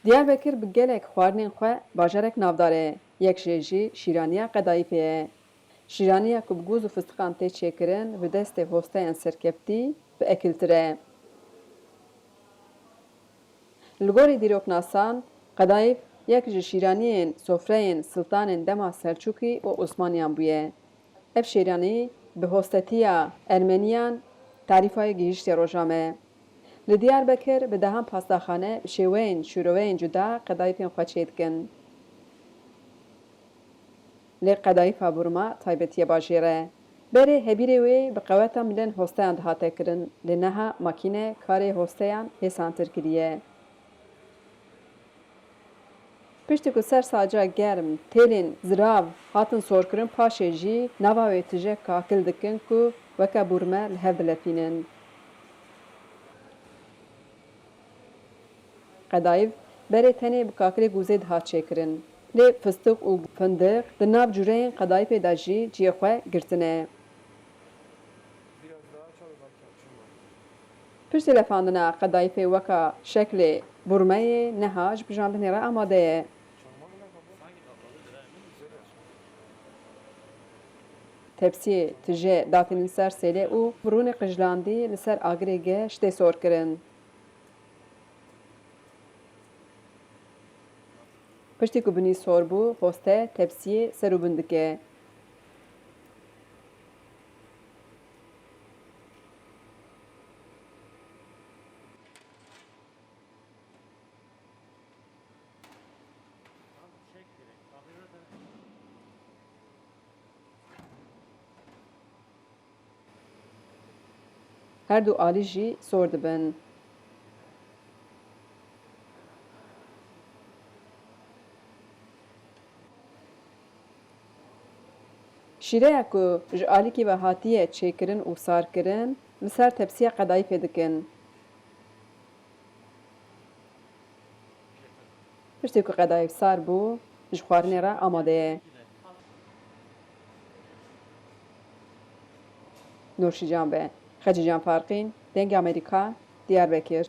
Diyarbekir bi gelek xwarinên xwe bajarek navdar e. Yek jê jî şîraniya Qedayîfê ye. Şîraniya ku bi gûz û fistiqan tê çêkirin bi destê hosteyên serkeftî biekiltir e. Li gorî dîroknasan, Qedayîf yek ji şîraniyên sofreyên Siltanên dema Selçukî û Osmaniyan bûye. Ev şîranî bi hostetiya Ermeniyan tarîfayê gihîştiya rojame. Li Diyarbekir bi dehan pastaxane bi şêweyên şîroveyên cuda qedayîfên xwe çê dikin. Lê qedayîfa Burma taybetiya bajêr e. Berê hebîrê wê bi qeweta milên hosteyan dihate kirin, lê niha makîne karê hosteyan hêsantir kiriye. Piştî ku ser saca germ têlên zirav hatin sorkirin paşê jî nava wê tije kakil dikin ku weke Burme li hev dilefînin. Qedayîf berê tenê bi kakilê gûzê dihat çêkirin. Lê fistiq û findiq di nav cureyên Qedayîfê de jî ciyê xwe girtine. Piştî lefandina Qedayîfê weka şeklê Burmeyê niha ji bijandinê re amade ye. Tepsiyê tije datînin ser sêlê û birûnê qijlandî li ser agirê geş tê sorkirin. Piştî ku binî sor bû, hoste tepsiyê serûbin dike. Her du alî jî sor dibin. Şîreya ku ji alîkî ve hatiye çêkirin û sarkirin, li ser tepsiya Qedayîfê dikin. Piştî ku Qedayîf sar bû, ji xwarinê re amade ye. Nûşîcan be. Xecî Can Farqîn, Dengê Amerîka, Diyarbekir.